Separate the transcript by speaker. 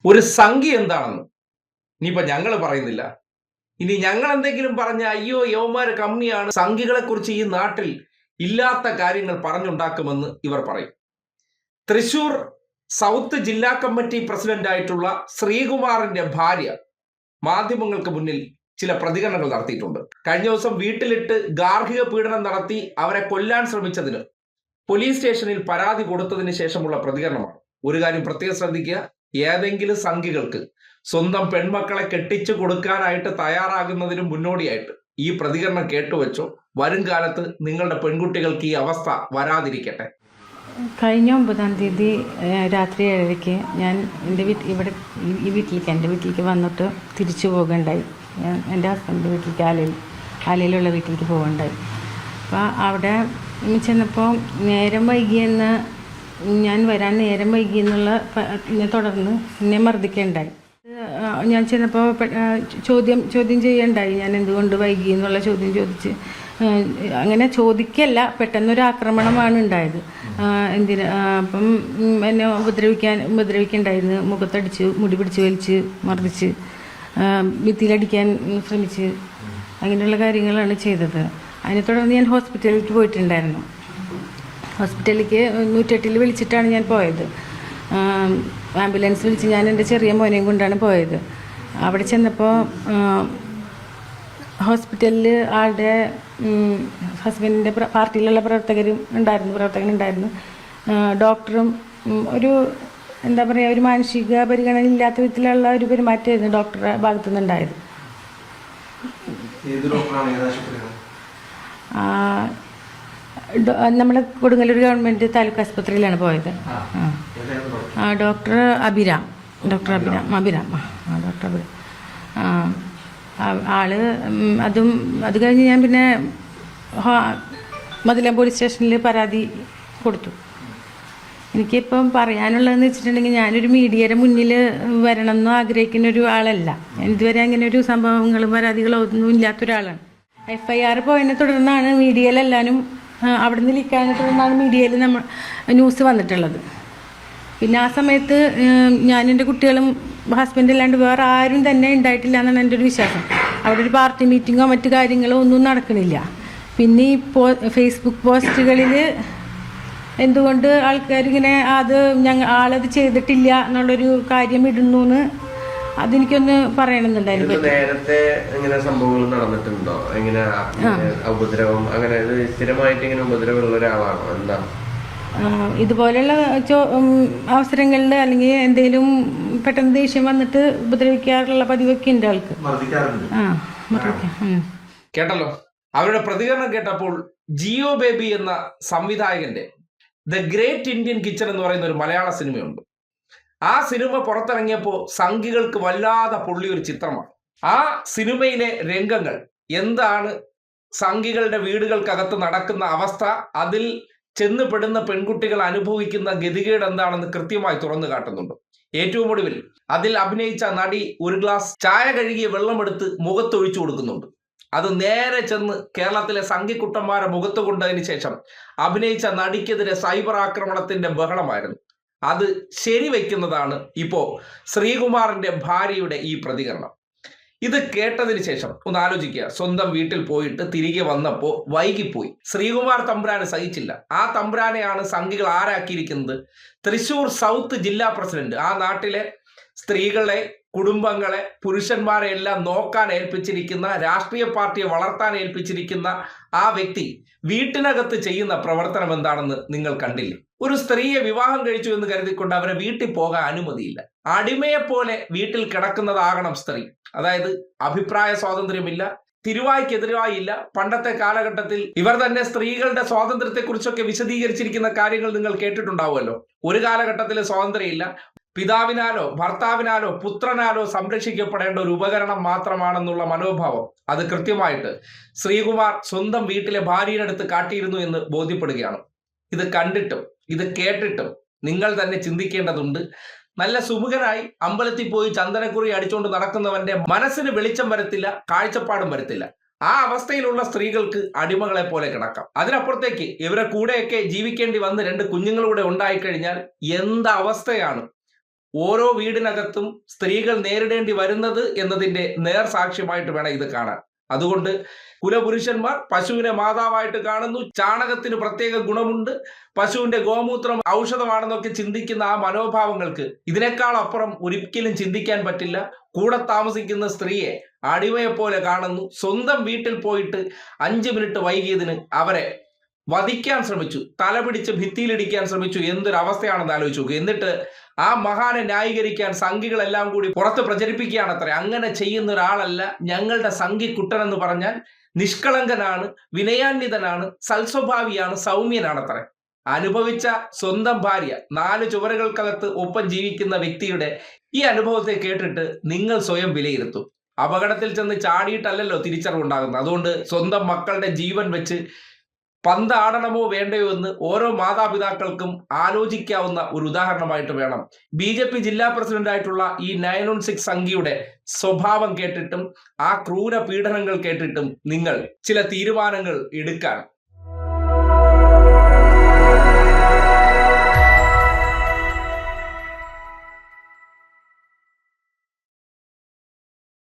Speaker 1: ഒരു സംഖ്യ എന്താണെന്ന് ഇനിയിപ്പോ ഞങ്ങൾ പറയുന്നില്ല. ഇനി ഞങ്ങൾ എന്തെങ്കിലും പറഞ്ഞ അയ്യോ യവന്മാര് കമ്മിയാണ്, സംഖ്യകളെ കുറിച്ച് ഈ നാട്ടിൽ ഇല്ലാത്ത കാര്യങ്ങൾ പറഞ്ഞുണ്ടാക്കുമെന്ന് ഇവർ പറയും. തൃശൂർ സൗത്ത് ജില്ലാ കമ്മിറ്റി പ്രസിഡന്റ് ആയിട്ടുള്ള ശ്രീകുമാറിന്റെ ഭാര്യ മാധ്യമങ്ങൾക്ക് മുന്നിൽ ചില പ്രതികരണങ്ങൾ നടത്തിയിട്ടുണ്ട്. കഴിഞ്ഞ ദിവസം വീട്ടിലിട്ട് ഗാർഹിക പീഡനം നടത്തി അവരെ കൊല്ലാൻ ശ്രമിച്ചതിന് പോലീസ് സ്റ്റേഷനിൽ പരാതി കൊടുത്തതിന് ശേഷമുള്ള പ്രതികരണമാണ്. ഒരു കാര്യം പ്രത്യേകം ശ്രദ്ധിക്കുക, ഏതെങ്കിലും സംഘികൾക്ക് സ്വന്തം പെൺമക്കളെ കെട്ടിച്ചു കൊടുക്കാനായിട്ട് തയ്യാറാകുന്നതിന് മുന്നോടിയായിട്ട് ഈ പ്രതികരണം കേട്ടുവെച്ചോ. വരും കാലത്ത് നിങ്ങളുടെ പെൺകുട്ടികൾക്ക് ഈ അവസ്ഥ വരാതിരിക്കട്ടെ.
Speaker 2: കഴിഞ്ഞ 9-ാം തീയതി രാത്രി 7:30 ഞാൻ എൻ്റെ എൻ്റെ വീട്ടിലേക്ക് വന്നിട്ട് തിരിച്ചു പോകേണ്ടായി. ഞാൻ എൻ്റെ ഹസ്ബൻഡിൻ്റെ വീട്ടിലേക്ക് ആലയിലുള്ള വീട്ടിലേക്ക് പോകേണ്ടായി. അപ്പോൾ അവിടെ ചെന്നപ്പോൾ നേരം വൈകിയെന്ന്, ഞാൻ വരാൻ നേരം വൈകിയെന്നുള്ള തുടർന്ന് എന്നെ മർദ്ദിക്കുകയുണ്ടായി. ഞാൻ ചെന്നപ്പോൾ ചോദ്യം ചെയ്യണ്ടായി, ഞാൻ എന്തുകൊണ്ട് വൈകി എന്നുള്ള ചോദ്യം ചോദിച്ച്. അങ്ങനെ ചോദിക്കല്ല, പെട്ടെന്നൊരു ആക്രമണമാണ് ഉണ്ടായത്. അപ്പം എന്നെ ഉപദ്രവിക്കണ്ടായിരുന്നു. മുഖത്തടിച്ച്, മുടി പിടിച്ച് വലിച്ച് മർദ്ദിച്ച്, ഭിത്തിയിലടിക്കാൻ ശ്രമിച്ച്, അങ്ങനെയുള്ള കാര്യങ്ങളാണ് ചെയ്തത്. അതിനെ തുടർന്ന് ഞാൻ ഹോസ്പിറ്റലിലേക്ക് പോയിട്ടുണ്ടായിരുന്നു. ഹോസ്പിറ്റലിലേക്ക് 108 വിളിച്ചിട്ടാണ് ഞാൻ പോയത്. ആംബുലൻസ് വിളിച്ച് ഞാൻ എൻ്റെ ചെറിയ മോനെയും കൊണ്ടാണ് പോയത്. അവിടെ ചെന്നപ്പോൾ ഹോസ്പിറ്റലിൽ ആളുടെ ഹസ്ബൻഡിൻ്റെ പാർട്ടിയിലുള്ള പ്രവർത്തകനുണ്ടായിരുന്നു. ഡോക്ടറും ഒരു എന്താ പറയുക, ഒരു മാനസിക പരിഗണന ഇല്ലാത്ത വിധത്തിലുള്ള ഒരു പെരുമാറ്റമായിരുന്നു ഡോക്ടറുടെ ഭാഗത്തു നിന്നുണ്ടായത്. നമ്മൾ കൊടുങ്ങല്ലൂർ ഗവൺമെൻറ് താലൂക്ക് ആശുപത്രിയിലാണ് പോയത്. ഡോക്ടർ അഭിരാം. ആള് അത് കഴിഞ്ഞ് ഞാൻ പിന്നെ മതിലം പോലീസ് സ്റ്റേഷനിൽ പരാതി കൊടുത്തു. എനിക്കിപ്പം പറയാനുള്ളതെന്ന് വെച്ചിട്ടുണ്ടെങ്കിൽ, ഞാനൊരു മീഡിയയുടെ മുന്നിൽ വരണമെന്നോ ആഗ്രഹിക്കുന്ന ഒരു ആളല്ല. ഇതുവരെ അങ്ങനെ ഒരു സംഭവങ്ങളും പരാതികളോ ഒന്നും ഇല്ലാത്തൊരാളാണ്. FIR പോയതിനെ തുടർന്നാണ് മീഡിയയിലെല്ലാവരും അവിടെ നിന്ന് ലീക്കാനെ തുടർന്നാണ് മീഡിയയിൽ ന്യൂസ് വന്നിട്ടുള്ളത്. പിന്നെ ആ സമയത്ത് ഞാൻ എൻ്റെ കുട്ടികളും ഹസ്ബൻഡ് അല്ലാണ്ട് വേറെ ആരും തന്നെ ഉണ്ടായിട്ടില്ല എന്നാണ് എൻ്റെ ഒരു വിശ്വാസം. അവിടെ ഒരു പാർട്ടി മീറ്റിങ്ങോ മറ്റു കാര്യങ്ങളോ ഒന്നും നടക്കണില്ല. പിന്നെ ഈ ഫേസ്ബുക്ക് പോസ്റ്റുകളിൽ എന്തുകൊണ്ട് ആൾക്കാരിങ്ങനെ ആളത് ചെയ്തിട്ടില്ല എന്നുള്ളൊരു കാര്യം ഇടുന്നു എന്ന് അതെനിക്കൊന്ന് പറയണമെന്നുണ്ടായിരുന്നു.
Speaker 3: നേരത്തെ ഇങ്ങനെ സംഭവങ്ങൾ നടന്നിട്ടുണ്ടോ? ഇങ്ങനെ ഉപദ്രവം, അങ്ങനെ സ്ഥിരമായിട്ട് ഇങ്ങനെ ഉപദ്രവമുള്ള ഒരാളാണോ? എന്താ
Speaker 2: ഇതുപോലെയുള്ള അവസരങ്ങളിൽ അല്ലെങ്കിൽ എന്തെങ്കിലും പെട്ടെന്ന് ദേഷ്യം വന്നിട്ട് ഉപദ്രവിക്കാറുള്ള പതിവൊക്കെ ഉണ്ട് ആൾക്ക്.
Speaker 1: കേട്ടല്ലോ അവരുടെ പ്രതികരണം കേട്ടപ്പോൾ. ജിയോ ബേബി എന്ന സംവിധായകന്റെ ദ ഗ്രേറ്റ് ഇന്ത്യൻ കിച്ചൺ എന്ന് പറയുന്ന ഒരു മലയാള സിനിമയുണ്ട്. ആ സിനിമ പുറത്തിറങ്ങിയപ്പോൾ സംഘികൾക്ക് വല്ലാതെ പൊള്ളിയൊരു ചിത്രമാണ്. ആ സിനിമയിലെ രംഗങ്ങൾ എന്താണ്, സംഘികളുടെ വീടുകൾക്കകത്ത് നടക്കുന്ന അവസ്ഥ, അതിൽ ചെന്നുപെടുന്ന പെൺകുട്ടികൾ അനുഭവിക്കുന്ന ഗതികേട് എന്താണെന്ന് കൃത്യമായി തുറന്നു കാട്ടുന്നുണ്ട്. ഏറ്റവും ഒടുവിൽ അതിൽ അഭിനയിച്ച നടി ഒരു ഗ്ലാസ് ചായ കഴുകിയ വെള്ളമെടുത്ത് മുഖത്തൊഴിച്ചു കൊടുക്കുന്നുണ്ട്. അത് നേരെ ചെന്ന് കേരളത്തിലെ സംഘിക്കുട്ടന്മാരെ മുഖത്ത് കൊണ്ടതിന് ശേഷം അഭിനയിച്ച നടിക്കെതിരെ സൈബർ ആക്രമണത്തിന്റെ ബഹളമായിരുന്നു. അത് ശരിവെക്കുന്നതാണ് ഇപ്പോ ശ്രീകുമാറിന്റെ ഭാര്യയുടെ ഈ പ്രതികരണം. ഇത് കേട്ടതിന് ശേഷം ഒന്ന് ആലോചിക്കുക. സ്വന്തം വീട്ടിൽ പോയിട്ട് തിരികെ വന്നപ്പോൾ വൈകിപ്പോയി. ശ്രീകുമാർ തമ്പുരാന് സഹിച്ചില്ല. ആ തമ്പുരാനെയാണ് സംഘികൾ ആരാക്കിയിരിക്കുന്നത്? തൃശൂർ സൗത്ത് ജില്ലാ പ്രസിഡന്റ്. ആ നാട്ടിലെ സ്ത്രീകളെ, കുടുംബങ്ങളെ, പുരുഷന്മാരെ എല്ലാം നോക്കാൻ ഏൽപ്പിച്ചിരിക്കുന്ന, രാഷ്ട്രീയ പാർട്ടിയെ വളർത്താൻ ഏൽപ്പിച്ചിരിക്കുന്ന ആ വ്യക്തി വീട്ടിനകത്ത് ചെയ്യുന്ന പ്രവർത്തനം എന്താണെന്ന് നിങ്ങൾ കണ്ടില്ലേ? ഒരു സ്ത്രീയെ വിവാഹം കഴിച്ചു എന്ന് കരുതിക്കൊണ്ട് അവരെ വീട്ടിൽ പോകാൻ അനുമതിയില്ല. അടിമയെപ്പോലെ വീട്ടിൽ കിടക്കുന്നതാകണം സ്ത്രീ. അതായത് അഭിപ്രായ സ്വാതന്ത്ര്യമില്ല, തിരുവായ്ക്കെതിരായില്ല. പണ്ടത്തെ കാലഘട്ടത്തിൽ ഇവർ തന്നെ സ്ത്രീകളുടെ സ്വാതന്ത്ര്യത്തെക്കുറിച്ചൊക്കെ വിശദീകരിച്ചിരിക്കുന്ന കാര്യങ്ങൾ നിങ്ങൾ കേട്ടിട്ടുണ്ടാവുമല്ലോ. ഒരു കാലഘട്ടത്തിൽ സ്വാതന്ത്ര്യമില്ല. പിതാവിനാലോ ഭർത്താവിനാലോ പുത്രനാലോ സംരക്ഷിക്കപ്പെടേണ്ട ഒരു ഉപകരണം മാത്രമാണെന്നുള്ള മനോഭാവം അത് കൃത്യമായിട്ട് ശ്രീകുമാർ സ്വന്തം വീട്ടിലെ ഭാര്യയുടെ അടുത്ത് കാട്ടിയിരുന്നു എന്ന് ബോധ്യപ്പെടുകയാണ്. ഇത് കണ്ടിട്ടും ഇത് കേട്ടിട്ടും നിങ്ങൾ തന്നെ ചിന്തിക്കേണ്ടതുണ്ട്. നല്ല സുമുഖനായി അമ്പലത്തിൽ പോയി ചന്ദനക്കുറി അടിച്ചുകൊണ്ട് നടക്കുന്നവന്റെ മനസ്സിന് വെളിച്ചം വരത്തില്ല, കാഴ്ചപ്പാടും വരത്തില്ല. ആ അവസ്ഥയിലുള്ള സ്ത്രീകൾക്ക് അടിമകളെ പോലെ കിടക്കാം. അതിനപ്പുറത്തേക്ക് ഇവരെ കൂടെയൊക്കെ ജീവിക്കേണ്ടി വന്ന് 2 കുഞ്ഞുങ്ങളൂടെ ഉണ്ടായിക്കഴിഞ്ഞാൽ എന്ത് അവസ്ഥയാണ് ഓരോ വീടിനകത്തും സ്ത്രീകൾ നേരിടേണ്ടി വരുന്നത് എന്നതിന്റെ നേർസാക്ഷ്യമായിട്ട് വേണം ഇത് കാണാൻ. അതുകൊണ്ട് കുലപുരുഷന്മാർ പശുവിനെ മാതാവായിട്ട് കാണുന്നു, ചാണകത്തിന് പ്രത്യേക ഗുണമുണ്ട്, പശുവിന്റെ ഗോമൂത്രം ഔഷധമാണെന്നൊക്കെ ചിന്തിക്കുന്ന ആ മനോഭാവങ്ങൾക്ക് ഇതിനേക്കാൾ അപ്പുറം ഒരിക്കലും ചിന്തിക്കാൻ പറ്റില്ല. കൂടെ താമസിക്കുന്ന സ്ത്രീയെ അടിമയെപ്പോലെ കാണുന്നു. സ്വന്തം വീട്ടിൽ പോയിട്ട് 5 മിനിറ്റ് വൈകിയതിന് അവരെ വധിക്കാൻ ശ്രമിച്ചു, തലപിടിച്ച് ഭിത്തിയിലിടിക്കാൻ ശ്രമിച്ചു. എന്തൊരവസ്ഥയാണെന്ന് ആലോചിച്ചു നോക്കുക. എന്നിട്ട് ആ മഹാനെ ന്യായീകരിക്കാൻ സംഘികളെല്ലാം കൂടി പുറത്ത് പ്രചരിപ്പിക്കുകയാണത്രേ. അങ്ങനെ ചെയ്യുന്ന ഒരാളല്ല ഞങ്ങളുടെ സംഘിക്കുട്ടൻ എന്ന് പറഞ്ഞാൽ നിഷ്കളങ്കനാണ്, വിനയാന്വിതനാണ്, സൽസ്വഭാവിയാണ്, സൗമ്യനാണത്രേ. അനുഭവിച്ച സ്വന്തം ഭാര്യ 4 ചുവരുകൾക്കകത്ത് ഒപ്പം ജീവിക്കുന്ന വ്യക്തിയുടെ ഈ അനുഭവത്തെ കേട്ടിട്ട് നിങ്ങൾ സ്വയം വിലയിരുത്തും. അപകടത്തിൽ ചെന്ന് ചാടിയിട്ടല്ലല്ലോ തിരിച്ചറിവുണ്ടാകുന്നത്. അതുകൊണ്ട് സ്വന്തം മക്കളുടെ ജീവൻ വെച്ച് പന്താടണമോ വേണ്ടയോ എന്ന് ഓരോ മാതാപിതാക്കൾക്കും ആലോചിക്കാവുന്ന ഒരു ഉദാഹരണമായിട്ട് വേണം BJP ജില്ലാ പ്രസിഡന്റായിട്ടുള്ള ഈ 916 സംഘിയുടെ സ്വഭാവം കേട്ടിട്ടും ആ ക്രൂര പീഡനങ്ങൾ കേട്ടിട്ടും നിങ്ങൾ ചില തീരുമാനങ്ങൾ എടുക്കാൻ.